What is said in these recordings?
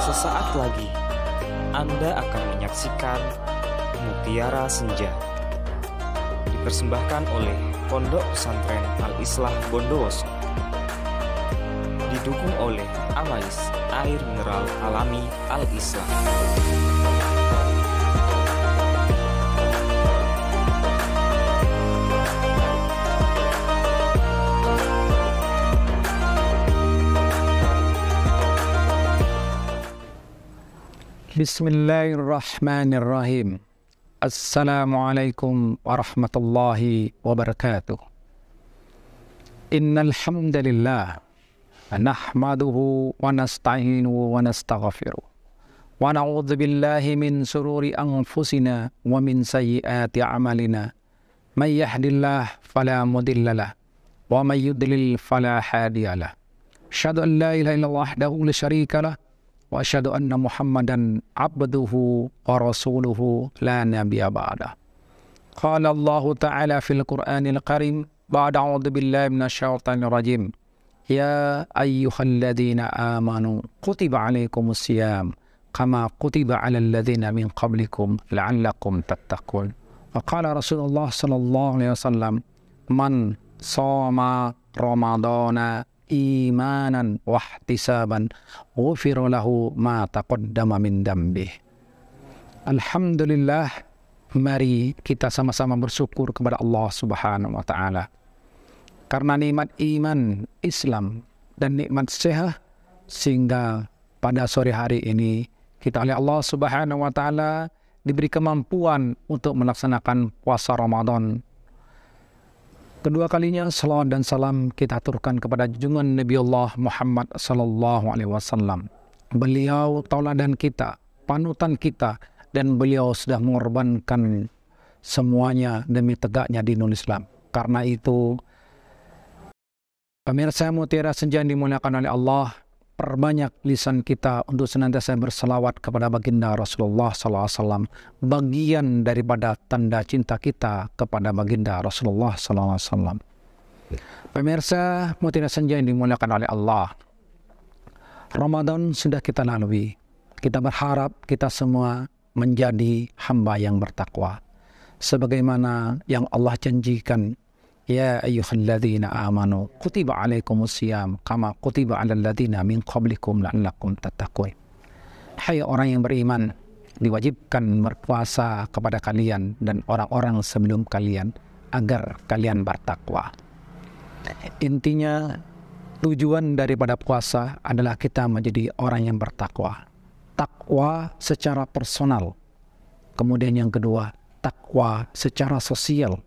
Sesaat lagi Anda akan menyaksikan Mutiara Senja, dipersembahkan oleh Pondok Pesantren Al-Islah Bondowoso, didukung oleh Amalis Air Mineral Alami Al-Islah. Bismillahirrahmanirrahim. Assalamualaikum warahmatullahi wabarakatuh. Innal hamdalillah nahmaduhu wa nasta'inuhu wa nastaghfiruh wa na'udzu billahi min shururi anfusina wa min sayyiati a'malina. May yahdihillahu fala mudilla lahu wa may yudlil fala hadiya lahu. Asyhadu an la ilaha illallah wahdahu la syarika lahu wa asyhadu anna Muhammadan abduhu wa rasuluhu la nabiyya ba'dah. Qala Allah Ta'ala fil Qur'anil Karim ba'da a'udzu billahi minasyaitonir rajim. Ya ayyuhalladzina amanu kutiba 'alaikumus syiyam kama kutiba 'alal ladzina min qablikum la'allakum tattaqun. Wa qala Rasulullah sallallahu alaihi wasallam, man shoma ramadana imanan wahtisaban ghufira lahu ma taqaddama min dambih. Alhamdulillah, mari kita sama-sama bersyukur kepada Allah Subhanahu wa taala karena nikmat iman, Islam dan nikmat sehat, sehingga pada sore hari ini kita oleh Allah Subhanahu wa taala diberi kemampuan untuk melaksanakan puasa Ramadan. Kedua kalinya salawat dan salam kita aturkan kepada junjungan Nabi Allah Muhammad sallallahu alaihi wasallam. Beliau tauladan kita, panutan kita, dan beliau sudah mengorbankan semuanya demi tegaknya dinul Islam. Karena itu, pemirsa Mutiara Senja yang dimuliakan oleh Allah, perbanyak lisan kita untuk senantiasa berselawat kepada baginda Rasulullah SAW, bagian daripada tanda cinta kita kepada baginda Rasulullah SAW. Pemirsa Mutiara Senja yang dimuliakan oleh Allah, Ramadan sudah kita lalui. Kita berharap kita semua menjadi hamba yang bertakwa, sebagaimana yang Allah janjikan. Ya ayyuhalladzina amanu kutiba 'alaikumus syiyam kama kutiba 'alal ladzina min qablikum la'allakum tattaqun. Hai orang yang beriman, diwajibkan berpuasa kepada kalian dan orang-orang sebelum kalian agar kalian bertakwa. Intinya, tujuan daripada puasa adalah kita menjadi orang yang bertakwa. Takwa secara personal. Kemudian yang kedua, takwa secara sosial.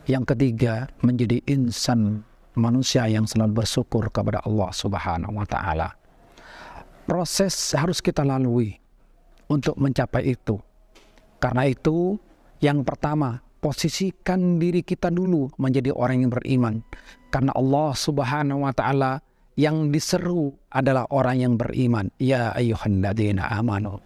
Yang ketiga, menjadi insan manusia yang selalu bersyukur kepada Allah Subhanahu wa taala. Proses harus kita lalui untuk mencapai itu. Karena itu, yang pertama, posisikan diri kita dulu menjadi orang yang beriman. Karena Allah Subhanahu wa taala yang diseru adalah orang yang beriman. Ya ayyuhalladzina amanu.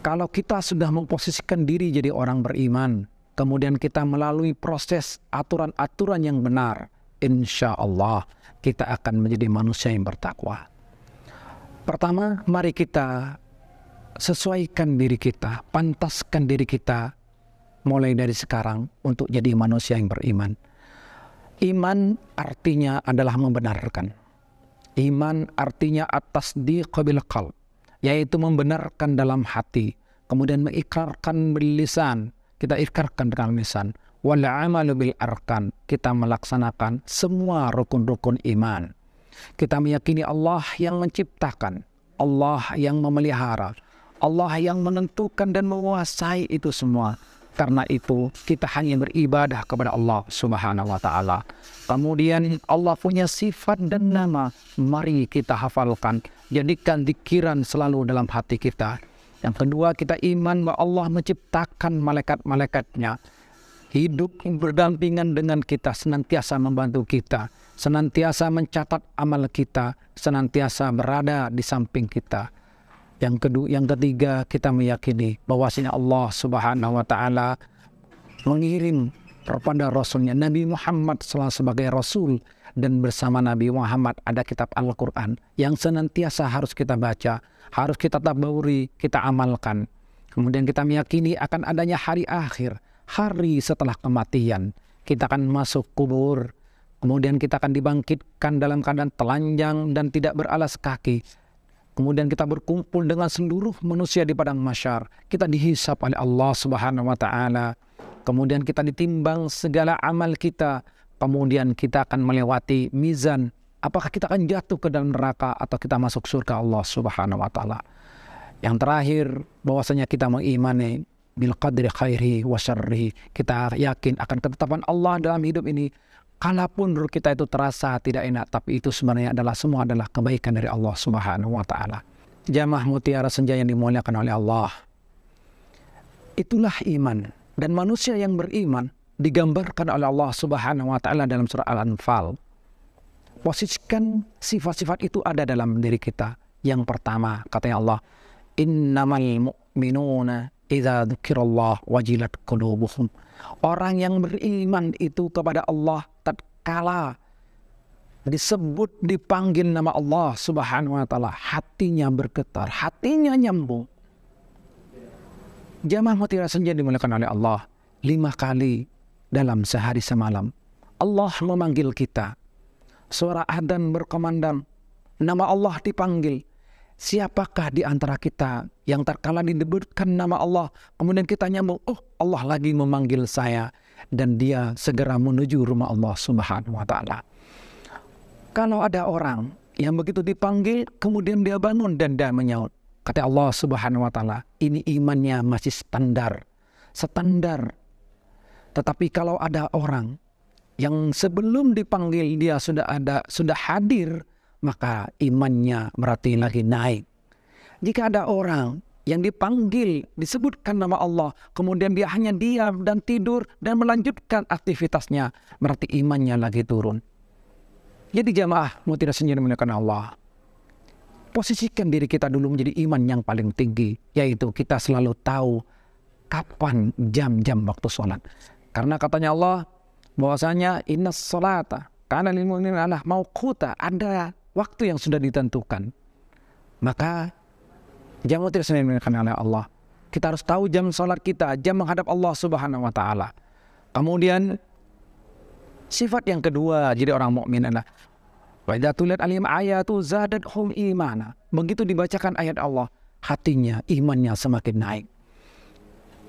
Kalau kita sudah memposisikan diri jadi orang beriman, kemudian kita melalui proses aturan-aturan yang benar, insya Allah kita akan menjadi manusia yang bertakwa. Pertama, mari kita sesuaikan diri kita, pantaskan diri kita mulai dari sekarang untuk jadi manusia yang beriman. Iman artinya adalah membenarkan. Iman artinya at-tasdiq bil qalb, yaitu membenarkan dalam hati, kemudian mengikrarkan bil lisan. Kita ikrarkan dengan lisan. Wal amalu bil arkan. Kita melaksanakan semua rukun-rukun iman. Kita meyakini Allah yang menciptakan, Allah yang memelihara, Allah yang menentukan dan menguasai itu semua. Karena itu kita hanya beribadah kepada Allah Subhanahu wa taala. Kemudian Allah punya sifat dan nama, mari kita hafalkan, jadikan zikiran selalu dalam hati kita. Yang kedua, kita iman bahwa Allah menciptakan malaikat-malaikatnya hidup berdampingan dengan kita, senantiasa membantu kita, senantiasa mencatat amal kita, senantiasa berada di samping kita. Yang ketiga, kita meyakini bahwasanya Allah Subhanahu wa taala mengirim kepada Rasulnya Nabi Muhammad SAW sebagai Rasul dan bersama Nabi Muhammad ada kitab Al-Quran yang senantiasa harus kita baca, harus kita tadabburi, kita amalkan. Kemudian kita meyakini akan adanya hari akhir, hari setelah kematian. Kita akan masuk kubur, kemudian kita akan dibangkitkan dalam keadaan telanjang dan tidak beralas kaki. Kemudian kita berkumpul dengan seluruh manusia di padang mahsyar. Kita dihisab oleh Allah Subhanahu wa taala. Kemudian kita ditimbang segala amal kita. Kemudian kita akan melewati mizan. Apakah kita akan jatuh ke dalam neraka atau kita masuk surga Allah Subhanahu wa taala. Yang terakhir, bahwasanya kita mengimani bil qadri khairihi wa syarrihi. Kita yakin akan ketetapan Allah dalam hidup ini. Kalaupun menurut kita itu terasa tidak enak, tapi itu sebenarnya semua adalah kebaikan dari Allah Subhanahu wa taala. Jamaah Mutiara Senja yang dimuliakan oleh Allah. Itulah iman, dan manusia yang beriman digambarkan oleh Allah Subhanahu wa taala dalam surah Al-Anfal. Posisikan sifat-sifat itu ada dalam diri kita. Yang pertama, katanya Allah, innamal mu'minuna idza dzukirallah wajilat qulubuhum. Orang yang beriman itu kepada Allah tatkala disebut, dipanggil nama Allah Subhanahu wa taala, hatinya bergetar, hatinya nyambung. Jamaah Mutiara Senja dimuliakan oleh Allah, 5 kali dalam sehari semalam Allah memanggil kita. Suara adzan berkumandang, nama Allah dipanggil. Siapakah di antara kita yang terkala disebutkan nama Allah, kemudian kita nyambung, oh Allah lagi memanggil saya, dan dia segera menuju rumah Allah Subhanahu wa taala. Kalau ada orang yang begitu dipanggil, kemudian dia bangun dan dia menyaut, kata Allah Subhanahu wa taala, ini imannya masih standar. Tetapi kalau ada orang yang sebelum dipanggil dia sudah hadir, maka imannya berarti lagi naik. Jika ada orang yang dipanggil, disebutkan nama Allah, kemudian dia hanya diam dan tidur dan melanjutkan aktivitasnya, berarti imannya lagi turun. Jadi jamaah Mutiara Senja dimuliakan Allah, posisikan diri kita dulu menjadi iman yang paling tinggi, yaitu kita selalu tahu kapan jam-jam waktu sholat. Karena katanya Allah bahwasanya innas sholata kana lil mu'minina mauquta, ada waktu yang sudah ditentukan. Maka jam Mutiara Senja dimuliakan oleh Allah, kita harus tahu jam sholat kita, jam menghadap Allah Subhanahu wa taala. Kemudian sifat yang kedua jadi orang mukmin adalah wa idza tuliyat alaihim ayatu zadatuhum imana. Begitu dibacakan ayat Allah, hatinya, imannya semakin naik.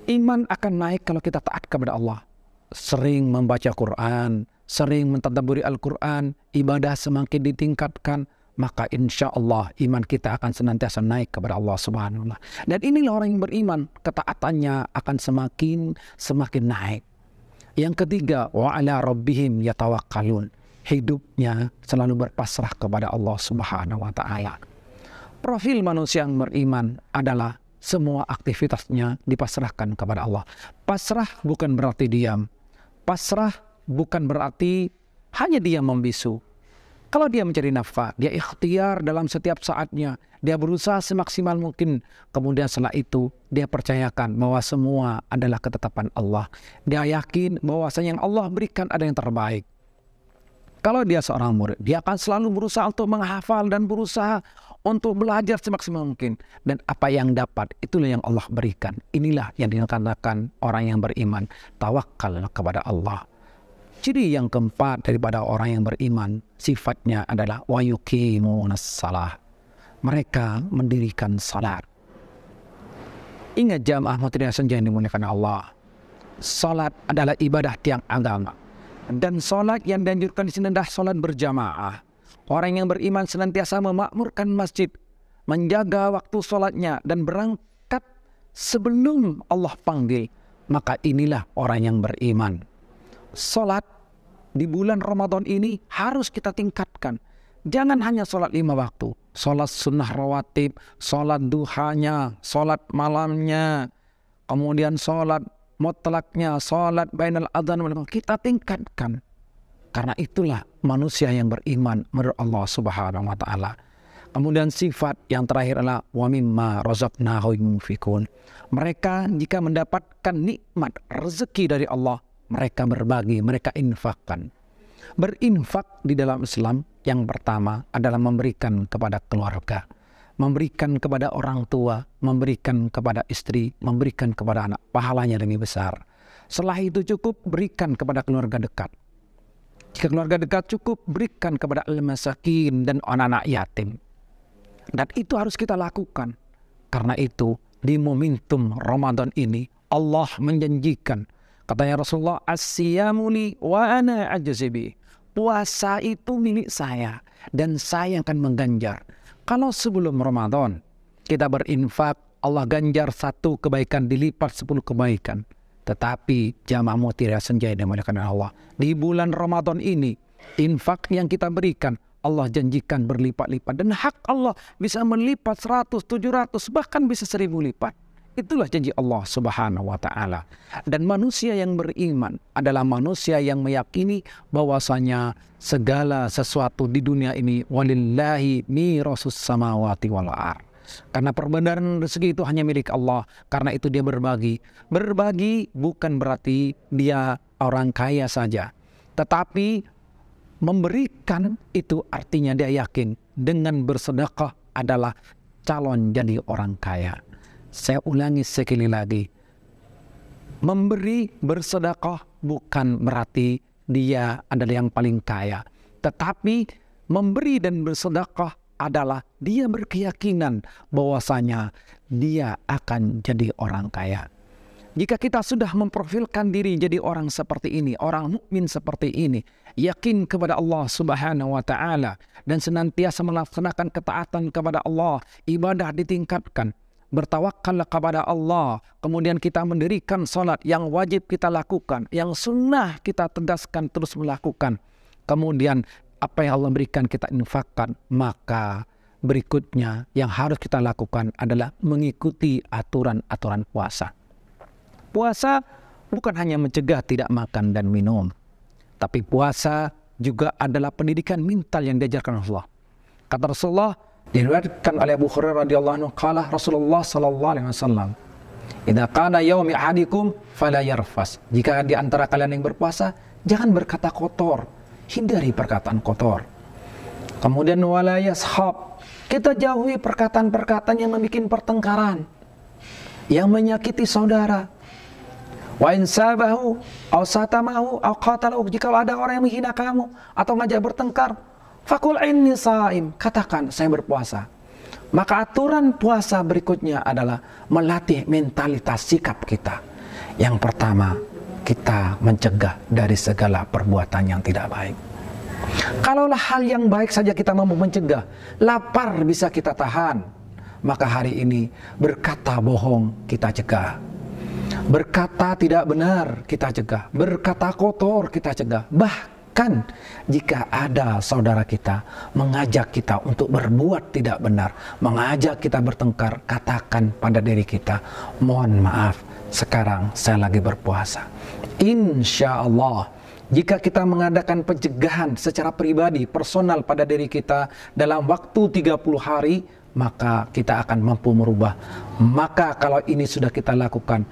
Iman akan naik kalau kita taat kepada Allah, sering membaca Quran, sering mentadabburi Al-Quran, ibadah semakin ditingkatkan, maka insya Allah iman kita akan senantiasa naik kepada Allah Subhanahu wa taala. Dan inilah orang yang beriman, ketaatannya akan semakin naik. Yang ketiga, wa ala rabbihim yatawakkalun. Hidupnya selalu berpasrah kepada Allah Subhanahu wa taala. Profil manusia yang beriman adalah semua aktivitasnya dipasrahkan kepada Allah. Pasrah bukan berarti diam. Pasrah bukan berarti hanya dia membisu. Kalau dia mencari nafkah, dia ikhtiar dalam setiap saatnya. Dia berusaha semaksimal mungkin. Kemudian setelah itu, dia percayakan bahwa semua adalah ketetapan Allah. Dia yakin bahwasanya yang Allah berikan ada yang terbaik. Kalau dia seorang murid, dia akan selalu berusaha untuk menghafal dan berusaha untuk belajar semaksimal mungkin. Dan apa yang dapat, itulah yang Allah berikan. Inilah yang dikatakan orang yang beriman. Tawakal kepada Allah. Ciri yang keempat daripada orang yang beriman, sifatnya adalah wa yuqimunas shalah. Mereka mendirikan salat. Ingat jamaah Mutiara Senja yang dimuliakan Allah, salat adalah ibadah tiang agama. Dan salat yang dianjurkan di sini adalah salat berjamaah. Orang yang beriman senantiasa memakmurkan masjid, menjaga waktu salatnya dan berangkat sebelum Allah panggil. Maka inilah orang yang beriman. Salat di bulan Ramadan ini harus kita tingkatkan. Jangan hanya salat 5 waktu. Salat sunnah rawatib, salat duhanya, salat malamnya, kemudian salat mutlaknya, salat bainal adzan wal iqamah. Kita tingkatkan. Karena itulah manusia yang beriman menurut Allah Subhanahu wa taala. Kemudian sifat yang terakhir adalah wa mimma razaqnahum yunfikun. Mereka jika mendapatkan nikmat rezeki dari Allah, mereka berbagi, mereka infakkan. Berinfak di dalam Islam yang pertama adalah memberikan kepada keluarga, memberikan kepada orang tua, memberikan kepada istri, memberikan kepada anak. Pahalanya lebih besar. Setelah itu cukup, berikan kepada keluarga dekat. Jika keluarga dekat cukup, berikan kepada al-masakin dan anak-anak yatim. Dan itu harus kita lakukan. Karena itu, di momentum Ramadan ini, Allah menjanjikan, katanya Rasulullah, as-siyamu li wa ana ajzibi. Puasa itu milik saya dan saya akan mengganjar. Kalau sebelum Ramadan kita berinfak, Allah ganjar 1 kebaikan dilipat 10 kebaikan. Tetapi jamaahmu tidak senjaya dimuliakan Allah. Di bulan Ramadan ini, infak yang kita berikan, Allah janjikan berlipat-lipat. Dan hak Allah bisa melipat 100, 700, bahkan bisa 1000 lipat. Itulah janji Allah Subhanahu wa ta'ala. Dan manusia yang beriman adalah manusia yang meyakini bahwasanya segala sesuatu di dunia ini walillahi mirasus samawati wal ardh. Karena perbenaran rezeki itu hanya milik Allah. Karena itu dia berbagi. Berbagi bukan berarti dia orang kaya saja. Tetapi memberikan itu artinya dia yakin dengan bersedekah adalah calon jadi orang kaya. Saya ulangi sekali lagi. Memberi bersedekah bukan berarti dia adalah yang paling kaya. Tetapi memberi dan bersedekah adalah dia berkeyakinan bahwasanya dia akan jadi orang kaya. Jika kita sudah memprofilkan diri jadi orang seperti ini, orang mukmin seperti ini, yakin kepada Allah Subhanahu wa ta'ala dan senantiasa melaksanakan ketaatan kepada Allah, ibadah ditingkatkan, bertawakallah kepada Allah, kemudian kita mendirikan salat yang wajib kita lakukan, yang sunnah kita tegaskan terus melakukan, kemudian apa yang Allah berikan kita infakkan, maka berikutnya yang harus kita lakukan adalah mengikuti aturan-aturan puasa. Puasa bukan hanya mencegah tidak makan dan minum, tapi puasa juga adalah pendidikan mental yang diajarkan Allah. Kata Rasulullah, diriwayatkan oleh Abu Hurairah radhiyallahu anhu, qala Rasulullah sallallahu alaihi wasallam, "Idza kana yaumi ahadikum fala yarfas." Jika di antara kalian yang berpuasa, jangan berkata kotor, hindari perkataan kotor. Kemudian wala yashab, kita jauhi perkataan-perkataan yang membuat pertengkaran, yang menyakiti saudara. Wa in sabahu aw satamahu aw qatalahu, jika ada orang yang menghina kamu atau ngajak bertengkar, fakul inni saim, katakan saya berpuasa. Maka aturan puasa berikutnya adalah melatih mentalitas sikap kita. Yang pertama, kita mencegah dari segala perbuatan yang tidak baik. Kalaulah hal yang baik saja kita mampu mencegah, lapar bisa kita tahan, maka hari ini berkata bohong kita cegah, berkata tidak benar kita cegah, berkata kotor kita cegah. Bahkan jika ada saudara kita mengajak kita untuk berbuat tidak benar, mengajak kita bertengkar, katakan pada diri kita, mohon maaf, sekarang saya lagi berpuasa. Insya Allah, jika kita mengadakan pencegahan secara pribadi, personal pada diri kita dalam waktu 30 hari, maka kita akan mampu merubah. Maka kalau ini sudah kita lakukan,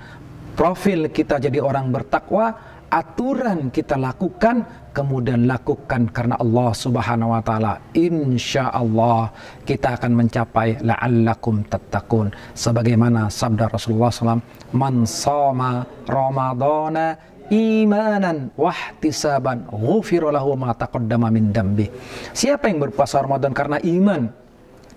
profil kita jadi orang bertakwa, aturan kita lakukan, kemudian lakukan karena Allah Subhanahu wa ta'ala. Insya Allah kita akan mencapai la'allakum tattaqun. Sebagaimana sabda Rasulullah SAW, man shoma ramadana imanan wahtisaban ghufira lahu ma taqaddama min dambi. Siapa yang berpuasa Ramadan karena iman,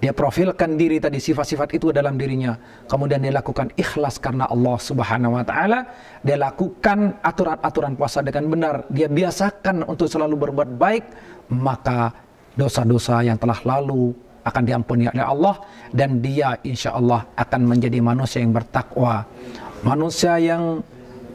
dia profilkan diri tadi, sifat-sifat itu dalam dirinya, kemudian dia lakukan ikhlas karena Allah Subhanahu wa ta'ala, dia lakukan aturan-aturan puasa dengan benar, dia biasakan untuk selalu berbuat baik, maka dosa-dosa yang telah lalu akan diampuni oleh Allah, dan dia insya Allah akan menjadi manusia yang bertakwa, manusia yang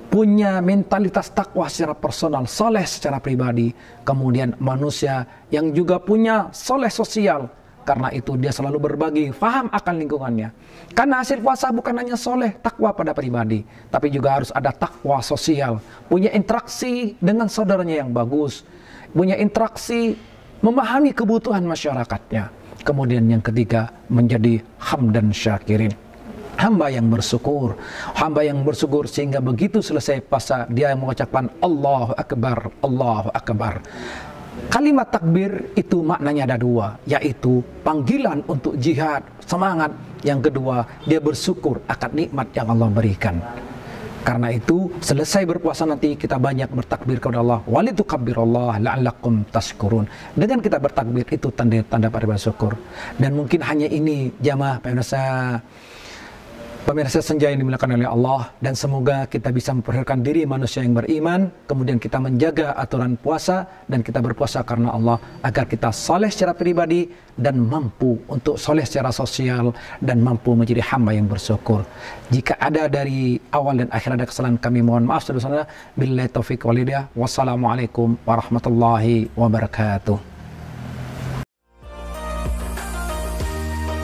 punya mentalitas takwa secara personal, soleh secara pribadi, kemudian manusia yang juga punya soleh sosial. Karena itu dia selalu berbagi, faham akan lingkungannya. Karena hasil puasa bukan hanya soleh, takwa pada pribadi, tapi juga harus ada takwa sosial, punya interaksi dengan saudaranya yang bagus, punya interaksi memahami kebutuhan masyarakatnya. Kemudian yang ketiga, menjadi hamdan syakirin, hamba yang bersyukur, sehingga begitu selesai puasa dia mengucapkan Allahu Akbar, Allahu Akbar. Kalimat takbir itu maknanya ada dua, yaitu panggilan untuk jihad, semangat. Yang kedua, dia bersyukur akan nikmat yang Allah berikan. Karena itu, selesai berpuasa nanti kita banyak bertakbir kepada Allah. Walitukabbirullah la'allakum tashkurun. Dengan kita bertakbir itu tanda-tanda pada bersyukur. Dan mungkin hanya ini jamaah pemirsa senja yang dimuliakan oleh Allah, dan semoga kita bisa memperhatikan diri manusia yang beriman, kemudian kita menjaga aturan puasa, dan kita berpuasa karena Allah, agar kita soleh secara pribadi, dan mampu untuk soleh secara sosial, dan mampu menjadi hamba yang bersyukur. Jika ada dari awal dan akhir ada kesalahan, kami mohon maaf sebesar-besarnya. Billahi taufiq wal hidayah. Wassalamualaikum warahmatullahi wabarakatuh.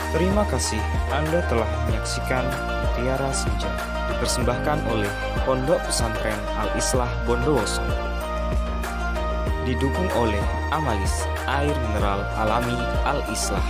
Terima kasih Anda telah menyaksikan Mutiara Senja, dipersembahkan oleh Pondok Pesantren Al-Islah Bondowoso, didukung oleh Amalis Air Mineral Alami Al-Islah.